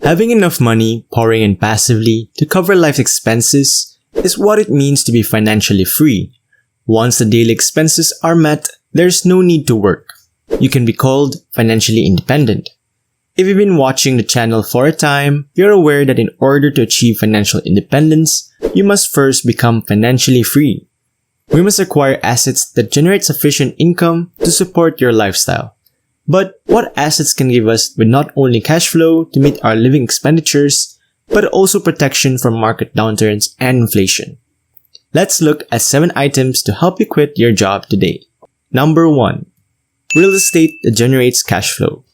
Having enough money pouring in passively to cover life expenses is what it means to be financially free. Once the daily expenses are met, there's no need to work. You can be called financially independent. If you've been watching the channel for a time, you're aware that in order to achieve financial independence, you must first become financially free. We must acquire assets that generate sufficient income to support your lifestyle. But what assets can give us with not only cash flow to meet our living expenditures, but also protection from market downturns and inflation? Let's look at 7 items to help you quit your job today. Number 1. Real estate that generates cash flow.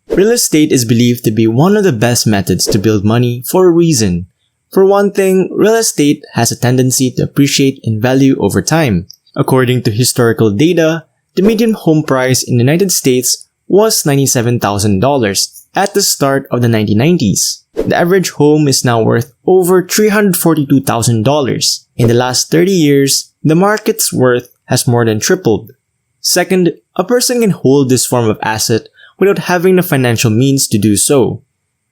Real estate is believed to be one of the best methods to build money for a reason. For one thing, real estate has a tendency to appreciate in value over time. According to historical data, the median home price in the United States was $97,000 at the start of the 1990s. The average home is now worth over $342,000. In the last 30 years, the market's worth has more than tripled. Second, a person can hold this form of asset without having the financial means to do so.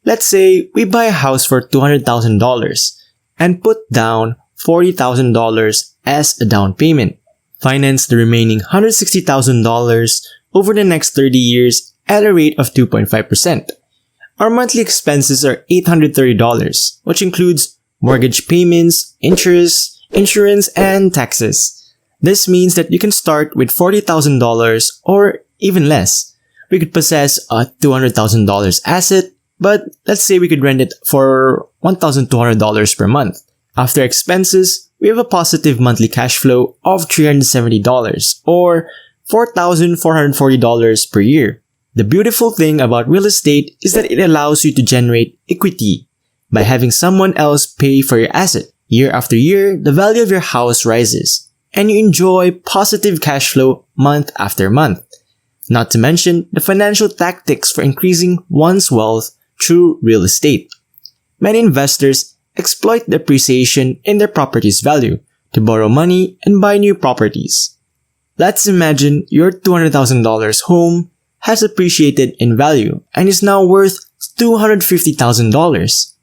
Let's say we buy a house for $200,000 and put down $40,000 as a down payment. Finance the remaining $160,000 over the next 30 years at a rate of 2.5%. Our monthly expenses are $830, which includes mortgage payments, interest, insurance, and taxes. This means that you can start with $40,000 or even less. We could possess a $200,000 asset, but let's say we could rent it for $1,200 per month. After expenses, we have a positive monthly cash flow of $370 or $4,440 per year. The beautiful thing about real estate is that it allows you to generate equity by having someone else pay for your asset. Year after year, the value of your house rises, and you enjoy positive cash flow month after month. Not to mention the financial tactics for increasing one's wealth through real estate. Many investors exploit the appreciation in their property's value to borrow money and buy new properties. Let's imagine your $200,000 home has appreciated in value and is now worth $250,000.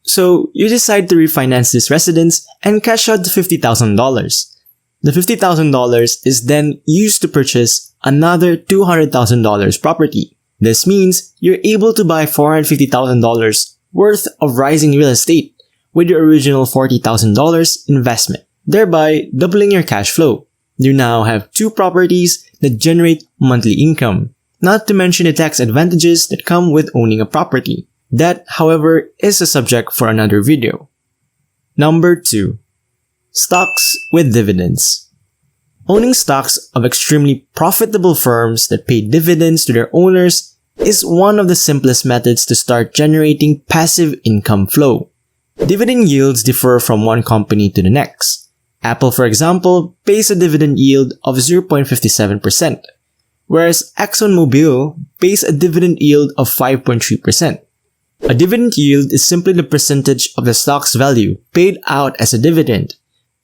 So you decide to refinance this residence and cash out the $50,000. The $50,000 is then used to purchase another $200,000 property. This means you're able to buy $450,000 worth of rising real estate with your original $40,000 investment, thereby doubling your cash flow. You now have 2 properties that generate monthly income, not to mention the tax advantages that come with owning a property. That, however, is a subject for another video. Number 2. Stocks with dividends. Owning stocks of extremely profitable firms that pay dividends to their owners is one of the simplest methods to start generating passive income flow. Dividend yields differ from one company to the next. Apple, for example, pays a dividend yield of 0.57%, whereas ExxonMobil pays a dividend yield of 5.3%. A dividend yield is simply the percentage of the stock's value paid out as a dividend.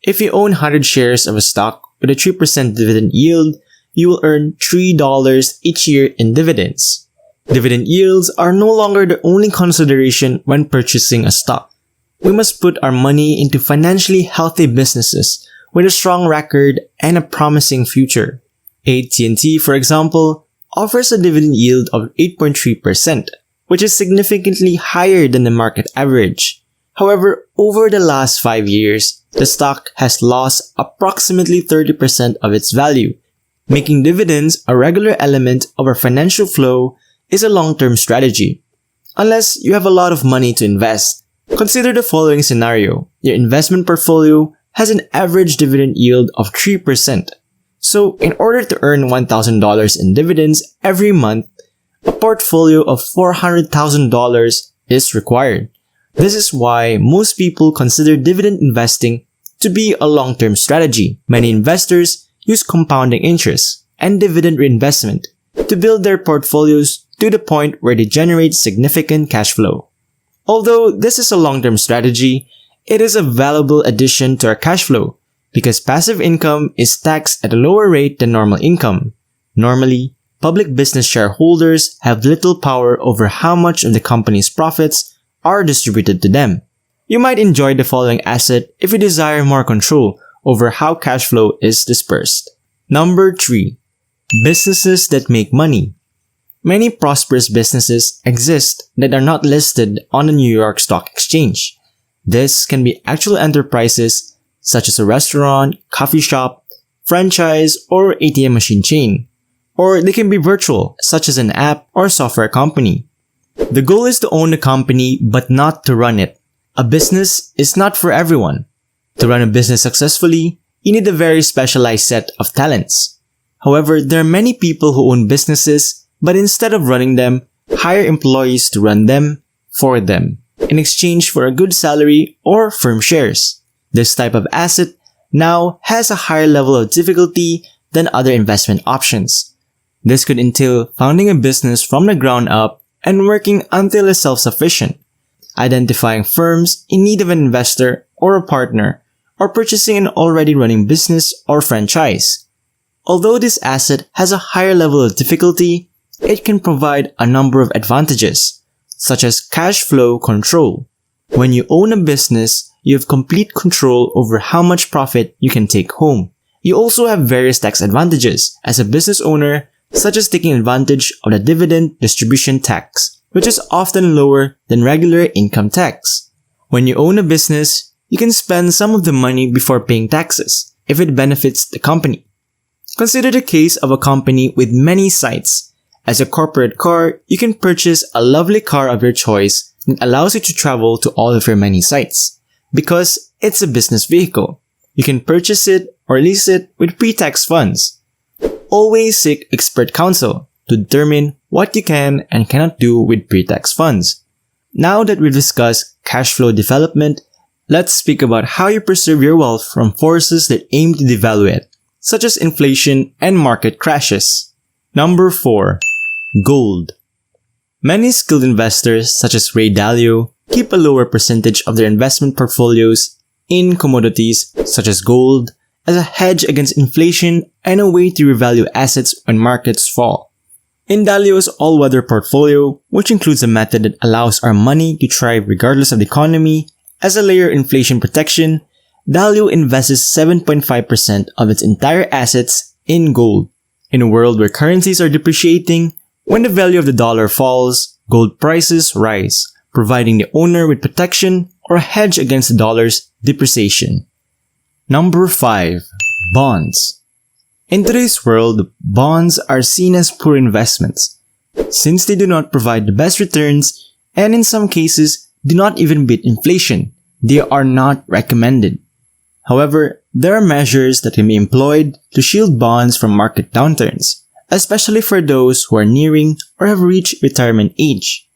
If you own 100 shares of a stock with a 3% dividend yield, you will earn $3 each year in dividends. Dividend yields are no longer the only consideration when purchasing a stock. We must put our money into financially healthy businesses with a strong record and a promising future. AT&T, for example, offers a dividend yield of 8.3%, which is significantly higher than the market average. However, over the last 5 years, the stock has lost approximately 30% of its value. Making dividends a regular element of our financial flow is a long-term strategy. Unless you have a lot of money to invest. Consider the following scenario. Your investment portfolio has an average dividend yield of 3%. So, in order to earn $1,000 in dividends every month, a portfolio of $400,000 is required. This is why most people consider dividend investing to be a long-term strategy. Many investors use compounding interest and dividend reinvestment to build their portfolios to the point where they generate significant cash flow. Although this is a long-term strategy, it is a valuable addition to our cash flow because passive income is taxed at a lower rate than normal income. Normally, public business shareholders have little power over how much of the company's profits are distributed to them. You might enjoy the following asset if you desire more control over how cash flow is dispersed. Number 3. Businesses that make money. Many prosperous businesses exist that are not listed on the New York Stock Exchange. This can be actual enterprises such as a restaurant, coffee shop, franchise, or ATM machine chain. Or they can be virtual, such as an app or software company. The goal is to own the company but not to run it. A business is not for everyone. To run a business successfully, you need a very specialized set of talents. However, there are many people who own businesses, but instead of running them, hire employees to run them for them in exchange for a good salary or firm shares. This type of asset now has a higher level of difficulty than other investment options. This could entail founding a business from the ground up and working until it's self-sufficient, identifying firms in need of an investor or a partner, or purchasing an already running business or franchise. Although this asset has a higher level of difficulty, it can provide a number of advantages, such as cash flow control. When you own a business, you have complete control over how much profit you can take home. You also have various tax advantages as a business owner, such as taking advantage of the dividend distribution tax, which is often lower than regular income tax. When you own a business, you can spend some of the money before paying taxes if it benefits the company. Consider the case of a company with many sites. As a corporate car, you can purchase a lovely car of your choice that allows you to travel to all of your many sites. Because it's a business vehicle, you can purchase it or lease it with pre-tax funds. Always seek expert counsel to determine what you can and cannot do with pre-tax funds. Now that we've discussed cash flow development, let's speak about how you preserve your wealth from forces that aim to devalue it, such as inflation and market crashes. Number 4. Gold. Many skilled investors, such as Ray Dalio, keep a lower percentage of their investment portfolios in commodities such as gold as a hedge against inflation and a way to revalue assets when markets fall. In Dalio's all-weather portfolio, which includes a method that allows our money to thrive regardless of the economy, as a layer of inflation protection, Dalio invests 7.5% of its entire assets in gold. In a world where currencies are depreciating, when the value of the dollar falls, gold prices rise, providing the owner with protection or a hedge against the dollar's depreciation. Number 5. Bonds. In today's world, bonds are seen as poor investments, since they do not provide the best returns and in some cases do not even beat inflation. They are not recommended. However, there are measures that can be employed to shield bonds from market downturns, especially for those who are nearing or have reached retirement age.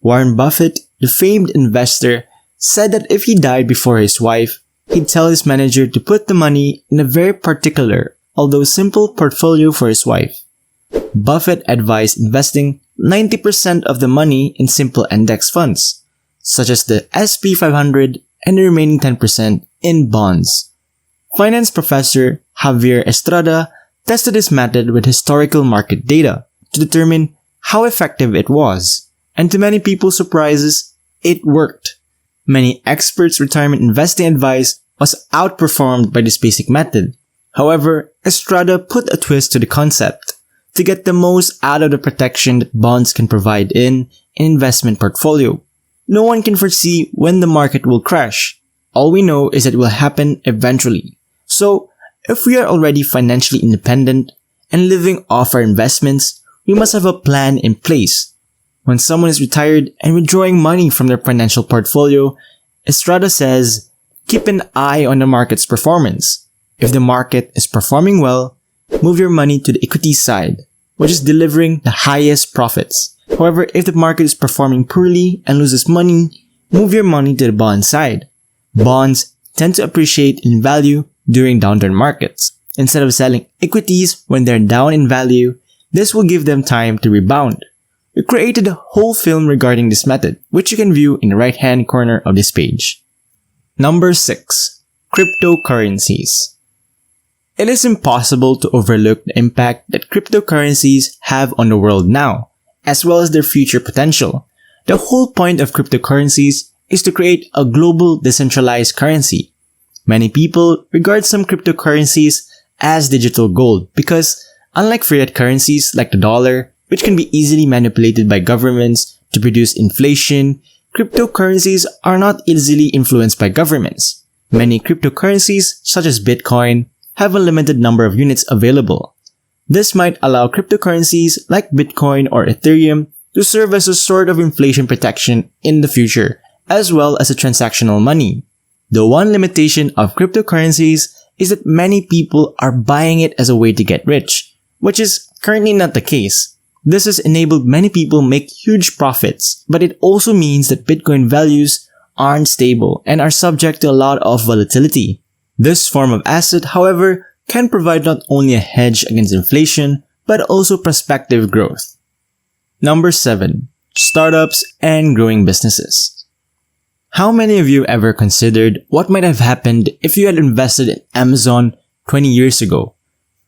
Warren Buffett, the famed investor, said that if he died before his wife, he'd tell his manager to put the money in a very particular, although simple portfolio for his wife. Buffett advised investing 90% of the money in simple index funds, such as the SP 500 and the remaining 10% in bonds. Finance professor Javier Estrada tested this method with historical market data to determine how effective it was, and to many people's surprises, it worked. Many experts' retirement investing advice was outperformed by this basic method. However, Estrada put a twist to the concept to get the most out of the protection that bonds can provide in an investment portfolio. No one can foresee when the market will crash. All we know is that it will happen eventually. So, if we are already financially independent and living off our investments, we must have a plan in place. When someone is retired and withdrawing money from their financial portfolio, Estrada says, keep an eye on the market's performance. If the market is performing well, move your money to the equity side, which is delivering the highest profits. However, if the market is performing poorly and loses money, move your money to the bond side. Bonds tend to appreciate in value during downturn markets. Instead of selling equities when they're down in value, this will give them time to rebound. We created a whole film regarding this method, which you can view in the right-hand corner of this page. Number 6. Cryptocurrencies. It is impossible to overlook the impact that cryptocurrencies have on the world now, as well as their future potential. The whole point of cryptocurrencies is to create a global decentralized currency. Many people regard some cryptocurrencies as digital gold because, unlike fiat currencies like the dollar, which can be easily manipulated by governments to produce inflation, cryptocurrencies are not easily influenced by governments. Many cryptocurrencies, such as Bitcoin, have a limited number of units available. This might allow cryptocurrencies like Bitcoin or Ethereum to serve as a sort of inflation protection in the future, as well as a transactional money. The one limitation of cryptocurrencies is that many people are buying it as a way to get rich, which is currently not the case. This has enabled many people make huge profits, but it also means that Bitcoin values aren't stable and are subject to a lot of volatility. This form of asset, however, can provide not only a hedge against inflation, but also prospective growth. Number 7. Startups and growing businesses. How many of you ever considered what might have happened if you had invested in Amazon 20 years ago?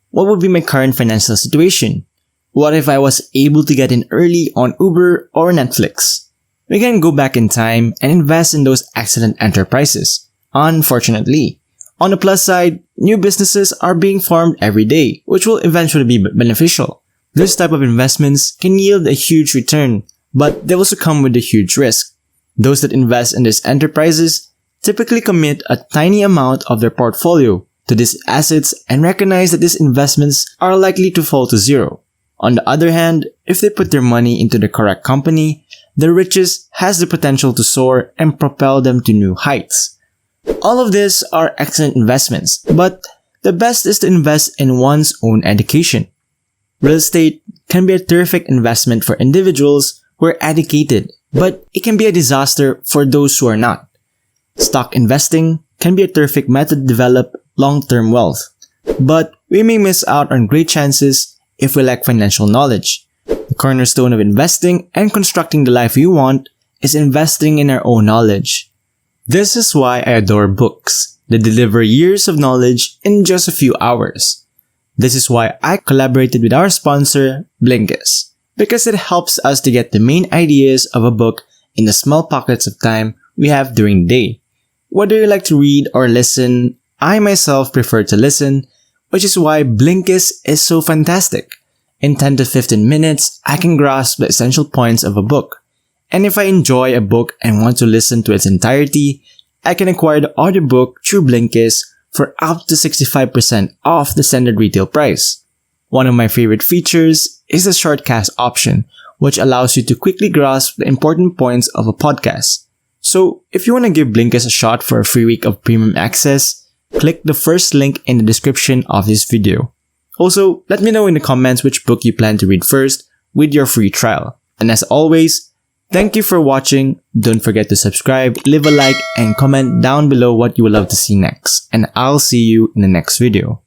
What would be my current financial situation? What if I was able to get in early on Uber or Netflix? We can go back in time and invest in those excellent enterprises. Unfortunately, on the plus side, new businesses are being formed every day, which will eventually be beneficial. This type of investments can yield a huge return, but they also come with a huge risk. Those that invest in these enterprises typically commit a tiny amount of their portfolio to these assets and recognize that these investments are likely to fall to zero. On the other hand, if they put their money into the correct company, their riches has the potential to soar and propel them to new heights. All of these are excellent investments, but the best is to invest in one's own education. Real estate can be a terrific investment for individuals who are educated, but it can be a disaster for those who are not. Stock investing can be a terrific method to develop long-term wealth, but we may miss out on great chances if we lack financial knowledge. The cornerstone of investing and constructing the life we want is investing in our own knowledge. This is why I adore books that deliver years of knowledge in just a few hours. This is why I collaborated with our sponsor, Blinkist, because it helps us to get the main ideas of a book in the small pockets of time we have during the day. Whether you like to read or listen, I myself prefer to listen, which is why Blinkist is so fantastic. In 10 to 15 minutes, I can grasp the essential points of a book. And if I enjoy a book and want to listen to its entirety, I can acquire the audiobook through Blinkist for up to 65% off the standard retail price. One of my favorite features is the shortcast option, which allows you to quickly grasp the important points of a podcast. So, if you want to give Blinkist a shot for a free week of premium access, click the first link in the description of this video. Also, let me know in the comments which book you plan to read first with your free trial. And as always, thank you for watching. Don't forget to subscribe, leave a like, and comment down below what you would love to see next. And I'll see you in the next video.